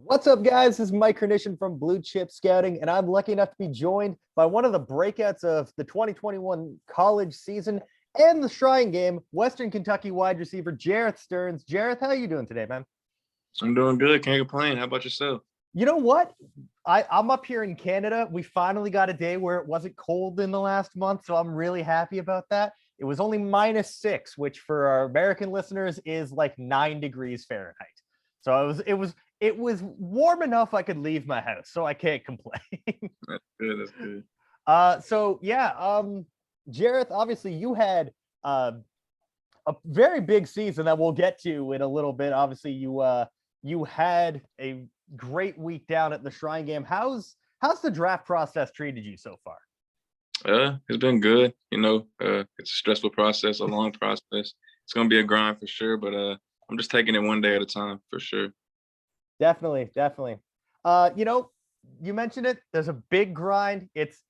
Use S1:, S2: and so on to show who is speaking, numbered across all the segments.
S1: What's up, guys? This is Mike Hrynyshyn from Blue Chip Scouting, and I'm lucky enough to be joined by one of the breakouts of the 2021 college season and the Shrine Game, Western Kentucky wide receiver Jerreth Sterns. Jerreth, how are you doing today, man?
S2: I'm doing good. Can't complain. How about yourself?
S1: You know what? I'm up here in Canada. We finally got a day where it wasn't cold in the last month, so I'm really happy about that. It was only -6, which for our American listeners is like 9 degrees Fahrenheit. So it was warm enough I could leave my house, so I can't complain.
S2: That's good. That's good.
S1: So yeah, Jerreth, obviously you had a very big season that we'll get to in a little bit. Obviously, you had a great week down at the Shrine Game. How's the draft process treated you so far?
S2: It's been good. It's a stressful process, a long process. It's gonna be a grind for sure, but I'm just taking it one day at a time for sure.
S1: Definitely. You mentioned it. There's a big grind. It's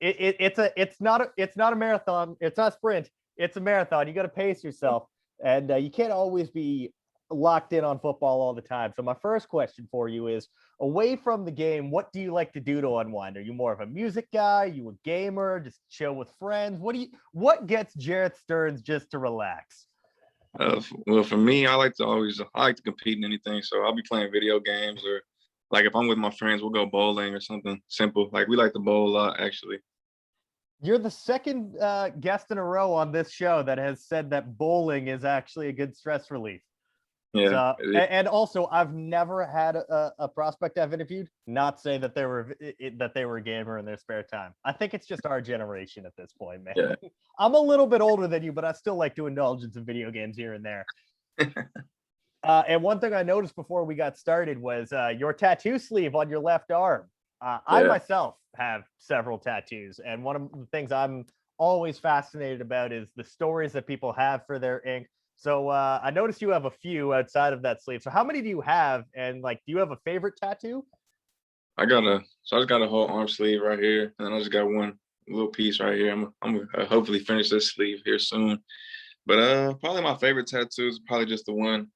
S1: not a marathon. It's not a sprint. It's a marathon. You got to pace yourself, and you can't always be locked in on football all the time. So my first question for you is, away from the game, what do you like to do to unwind? Are you more of a music guy? Are you a gamer? Just chill with friends? What gets Jerreth Sterns just to relax?
S2: Well, for me, I like to compete in anything. So I'll be playing video games, or like if I'm with my friends, we'll go bowling or something simple. Like we like to bowl a lot, actually.
S1: You're the second guest in a row on this show that has said that bowling is actually a good stress relief.
S2: Yeah.
S1: So, and also, I've never had a prospect I've interviewed not say that they were a gamer in their spare time. I think it's just our generation at this point, man.
S2: Yeah.
S1: I'm a little bit older than you, but I still like to indulge in some video games here and there. And one thing I noticed before we got started was your tattoo sleeve on your left arm. I myself have several tattoos, and one of the things I'm always fascinated about is the stories that people have for their ink. So I noticed you have a few outside of that sleeve. So how many do you have? And do you have a favorite tattoo?
S2: I just got a whole arm sleeve right here, and then I just got one little piece right here. I'm gonna hopefully finish this sleeve here soon. But probably my favorite tattoo is probably just the one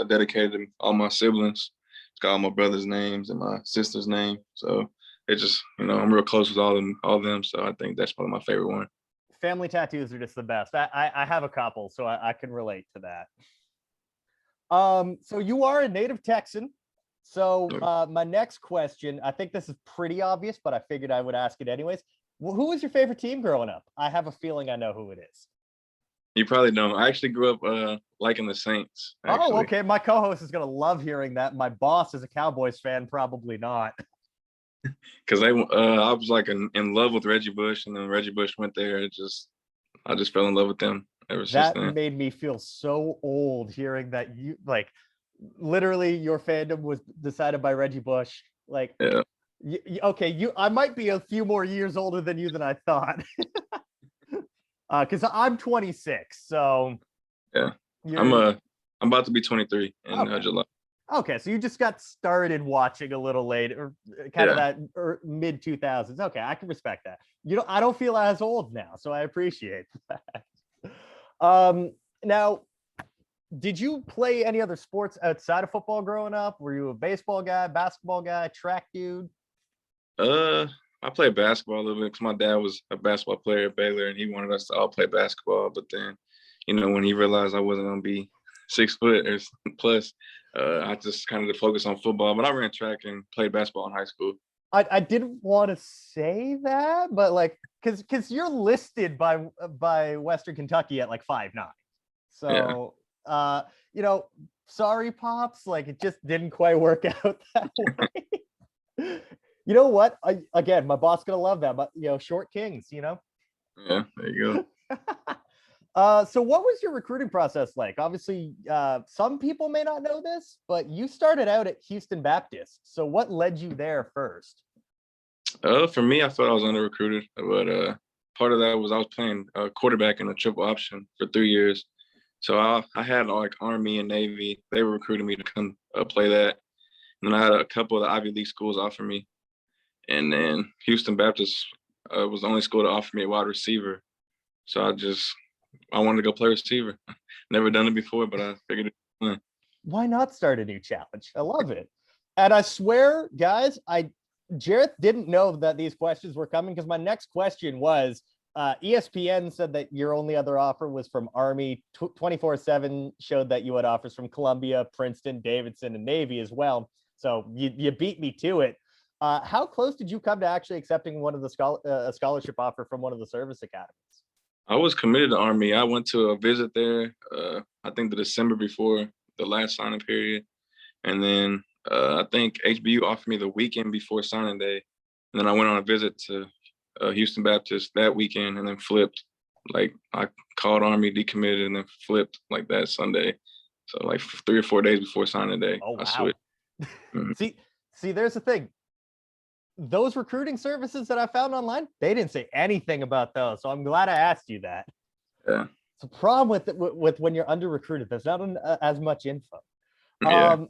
S2: dedicated to all my siblings. It's got all my brother's names and my sister's name. So it just, I'm real close with all of them. So I think that's probably my favorite one.
S1: Family tattoos are just the best. I have a couple, so I can relate to that. So you are a native Texan. So my next question, I think this is pretty obvious, but I figured I would ask it anyways. Well, who was your favorite team growing up? I have a feeling I know who it is.
S2: You probably don't. I actually grew up liking the Saints. Actually.
S1: Oh, okay. My co-host is gonna love hearing that. My boss is a Cowboys fan, probably not.
S2: Because I was like in love with Reggie Bush, and then Reggie Bush went there. I just fell in love with them ever since then.
S1: That made me feel so old hearing that you literally your fandom was decided by Reggie Bush.
S2: Yeah.
S1: I might be a few more years older than you than I thought. Because I'm 26, so
S2: yeah, I'm about to be 23 in July.
S1: Okay, so you just got started watching a little late, or kind of that mid 2000s. Okay, I can respect that. I don't feel as old now, so I appreciate that. Now, did you play any other sports outside of football growing up? Were you a baseball guy, basketball guy, track dude?
S2: I played basketball a little bit because my dad was a basketball player at Baylor, and he wanted us to all play basketball. But then, when he realized I wasn't going to be 6 foot or plus, I just kind of focused on football. But I ran track and played basketball in high school.
S1: I didn't want to say that, but because you're listed by Western Kentucky at 5'9". So, sorry, Pops, it just didn't quite work out that way. You know what? Again, my boss gonna love that, but short kings,
S2: Yeah, there you
S1: go. So what was your recruiting process like? Obviously, some people may not know this, but you started out at Houston Baptist. So what led you there first?
S2: For me, I thought I was under recruited, but part of that was I was playing quarterback in a triple option for 3 years. So I had Army and Navy. They were recruiting me to come play that. And then I had a couple of the Ivy League schools offer me. And then Houston Baptist was the only school to offer me a wide receiver. So I wanted to go play receiver. Never done it before, but I figured it.
S1: Why not start a new challenge? I love it. And I swear, guys, Jerreth didn't know that these questions were coming because my next question was ESPN said that your only other offer was from Army. 24/7 showed that you had offers from Columbia, Princeton, Davidson, and Navy as well. So you beat me to it. How close did you come to actually accepting one of the a scholarship offer from one of the service academies?
S2: I was committed to Army. I went to a visit there, I think the December before the last signing period. And then I think HBU offered me the weekend before signing day. And then I went on a visit to Houston Baptist that weekend and then flipped. Like I called Army, decommitted, and then flipped like that Sunday. So like 3 or 4 days before signing day,
S1: Oh, wow.
S2: I switched.
S1: Mm-hmm. See, there's the thing. Those recruiting services that I found online, they didn't say anything about those. So I'm glad I asked you that.
S2: Yeah.
S1: It's a problem with when you're under recruited. There's not as much info.
S2: Yeah.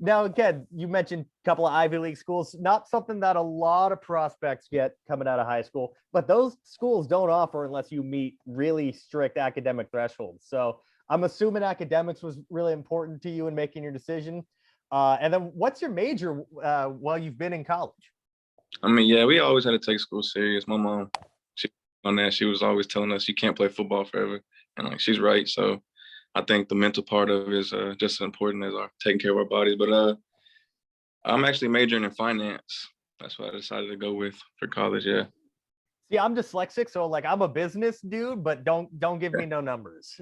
S1: Now, again, you mentioned a couple of Ivy League schools, not something that a lot of prospects get coming out of high school, but those schools don't offer unless you meet really strict academic thresholds. So I'm assuming academics was really important to you in making your decision. And then what's your major while you've been in college?
S2: I mean, yeah, we always had to take school serious. My mom, she was always telling us you can't play football forever. And like, she's right. So I think the mental part of it is just as important as our taking care of our bodies. But I'm actually majoring in finance. That's what I decided to go with for college. Yeah.
S1: See, I'm dyslexic, so like I'm a business dude, but don't give me no numbers.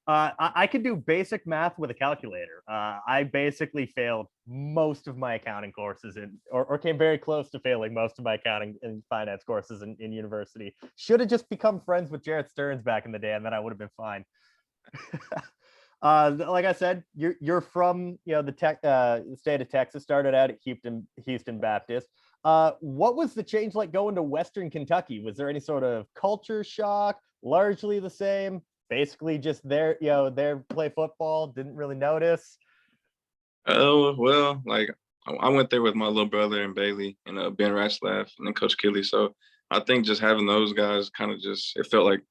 S1: I could do basic math with a calculator. I basically failed most of my accounting courses or came very close to failing most of my accounting and finance courses in university. Should have just become friends with Jerreth Sterns back in the day, and then I would have been fine. Like I said, you're from the state of Texas. Started out at Houston Baptist. What was the change like going to Western Kentucky? Was there any sort of culture shock? Largely the same. Basically just there play football, didn't really notice.
S2: Oh, well, like I went there with my little brother and Bailey and Ben Ratcliffe and then Coach Kelly. So I think just having those guys kind of it felt like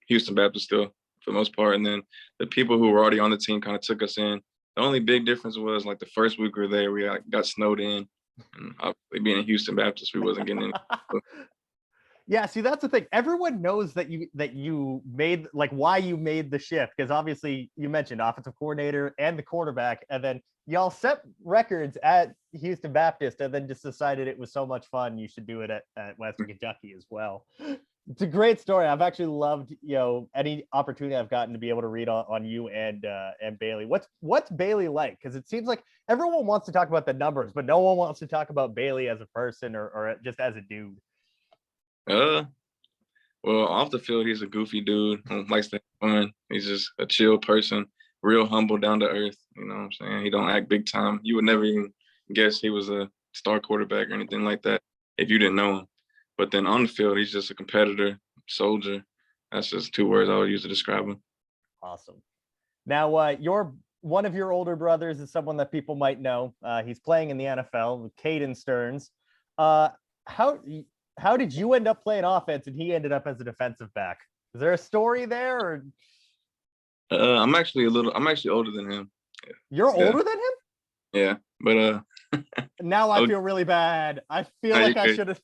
S2: Houston Baptist still for the most part. And then the people who were already on the team kind of took us in. The only big difference was like the first week we were there, we got snowed in. And obviously being in Houston Baptist, we wasn't getting any.
S1: Yeah, see, that's the thing. Everyone knows that you made like why you made the shift, because obviously you mentioned offensive coordinator and the quarterback, and then y'all set records at Houston Baptist, and then just decided it was so much fun you should do it at Western Kentucky as well. It's a great story. I've actually loved any opportunity I've gotten to be able to read on you and Bailey. What's Bailey like? Because it seems like everyone wants to talk about the numbers, but no one wants to talk about Bailey as a person or just as a dude.
S2: Well, off the field, he's a goofy dude who likes to have fun. He's just a chill person, real humble, down to earth. You know what I'm saying? He don't act big time. You would never even guess he was a star quarterback or anything like that if you didn't know him. But then on the field, he's just a competitor, soldier. That's just 2 words I would use to describe him.
S1: Awesome. Now, one of your older brothers is someone that people might know. He's playing in the NFL with Jerreth Sterns. How did you end up playing offense and he ended up as a defensive back? Is there a story there? Or
S2: I'm actually older than him.
S1: You're older than him?
S2: Yeah, but
S1: now I feel really bad. I feel like I should have.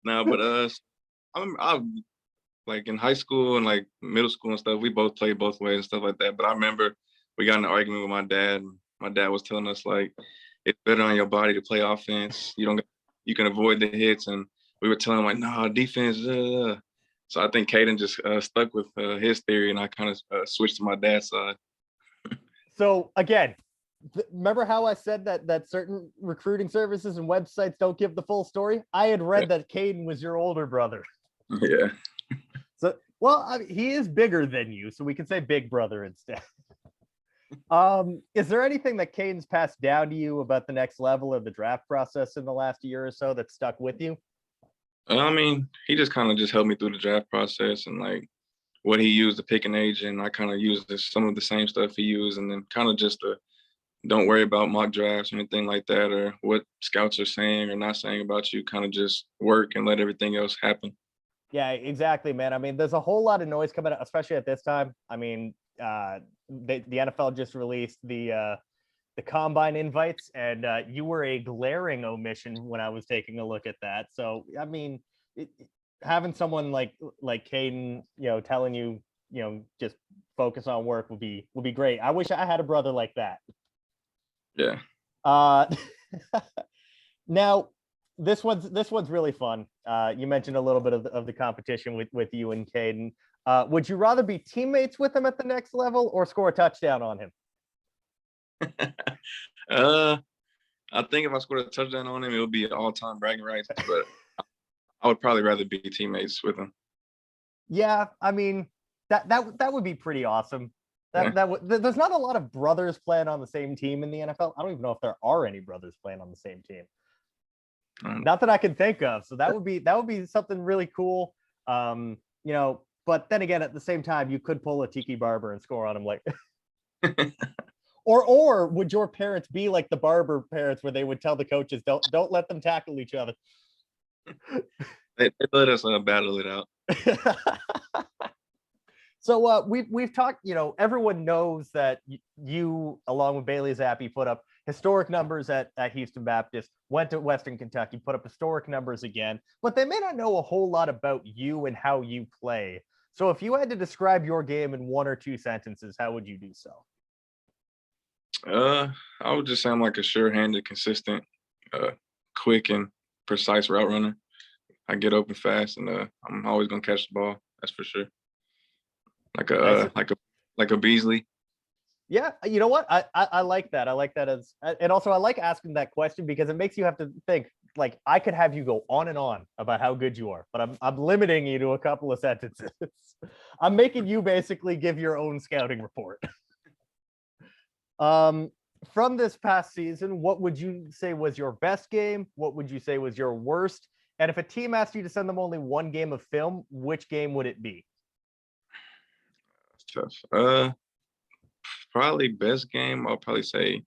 S2: No, but I like in high school and like middle school and stuff, we both played both ways and stuff like that. But I remember we got in an argument with my dad. My dad was telling us like it's better on your body to play offense. You can avoid the hits, and we were telling him like, no, defense. So I think Caden just stuck with his theory, and I kind of switched to my dad's side.
S1: So again, remember how I said that certain recruiting services and websites don't give the full story? I had read that Caden was your older brother.
S2: Yeah.
S1: So, well, he is bigger than you, so we can say big brother instead. Is there anything that Caden's passed down to you about the next level of the draft process in the last year or so that stuck with you?
S2: I mean, he just kind of just helped me through the draft process and like what he used to pick an agent. I kind of used some of the same stuff he used, and then kind of just don't worry about mock drafts or anything like that, or what scouts are saying or not saying about you. Kind of just work and let everything else happen.
S1: Yeah, exactly, man. I mean, there's a whole lot of noise coming out, especially at this time. I mean, the NFL just released the combine invites, and you were a glaring omission when I was taking a look at that. So I mean, having someone like Caden, telling you, just focus on work would be great. I wish I had a brother like that.
S2: Yeah.
S1: Now this one's really fun. You mentioned a little bit of the competition with you and Caden. Would you rather be teammates with him at the next level or score a touchdown on him?
S2: I think if I scored a touchdown on him, it would be all-time bragging rights, but I would probably rather be teammates with him.
S1: Yeah, I mean, that would be pretty awesome. There's not a lot of brothers playing on the same team in the NFL. I don't even know if there are any brothers playing on the same team. Not that I can think of. So that would be something really cool. But then again, at the same time, you could pull a Tiki Barber and score on him like or would your parents be like the Barber parents where they would tell the coaches, don't let them tackle each other?
S2: They let us battle it out.
S1: So we've talked, everyone knows that you, along with Bailey Zappi, put up historic numbers at Houston Baptist, went to Western Kentucky, put up historic numbers again, but they may not know a whole lot about you and how you play. So if you had to describe your game in one or two sentences, how would you do so?
S2: I would just say I'm like a sure-handed, consistent, quick and precise route runner. I get open fast, and I'm always gonna catch the ball. That's for sure. Like a Beasley.
S1: Yeah, you know what? I like that. I like that and also I like asking that question because it makes you have to think. Like, I could have you go on and on about how good you are, but I'm limiting you to a couple of sentences. I'm making you basically give your own scouting report. From this past season, what would you say was your best game? What would you say was your worst? And if a team asked you to send them only one game of film, which game would it be?
S2: Tough. Probably best game. I'll probably say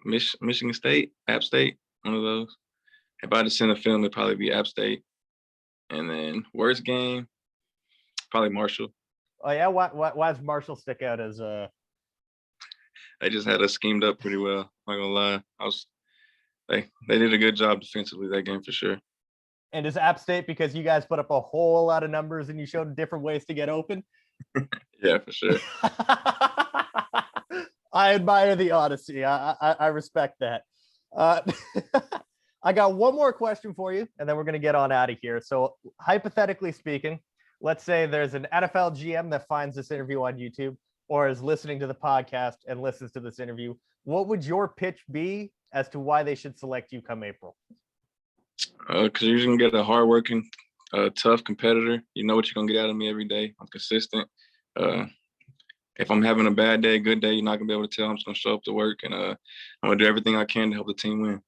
S2: Michigan State, App State, one of those. If I had to send a film, it'd probably be App State. And then worst game, probably Marshall.
S1: Oh yeah, why does Marshall stick out as a?
S2: They just had us schemed up pretty well. I'm not gonna lie. They did a good job defensively that game for sure.
S1: And is App State because you guys put up a whole lot of numbers and you showed different ways to get open?
S2: Yeah, for sure.
S1: I admire the honesty. I respect that. I got one more question for you, and then we're going to get on out of here. So hypothetically speaking, let's say there's an NFL GM that finds this interview on YouTube or is listening to the podcast and listens to this interview. What would your pitch be as to why they should select you come April?
S2: Because you're going to get a hardworking, tough competitor. You know what you're going to get out of me every day. I'm consistent. If I'm having a bad day, good day, you're not going to be able to tell. I'm just going to show up to work, and I'm going to do everything I can to help the team win.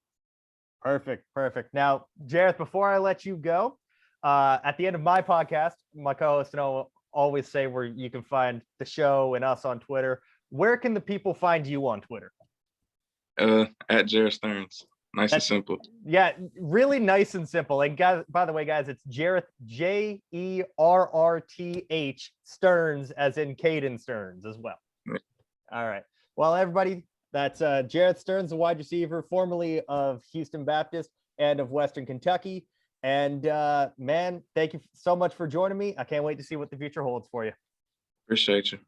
S2: Perfect.
S1: Now, Jerreth, before I let you go, at the end of my podcast, my co-host and I always say where you can find the show and us on Twitter. Where can the people find you on Twitter?
S2: At Jerreth Sterns. Nice and simple.
S1: Yeah, really nice and simple. And guys, by the way, guys, it's Jerreth, Jerrth Sterns, as in Caden Sterns as well. Yeah. All right. Well, everybody, that's Jerreth Sterns, the wide receiver, formerly of Houston Baptist and of Western Kentucky. And man, thank you so much for joining me. I can't wait to see what the future holds for you.
S2: Appreciate you.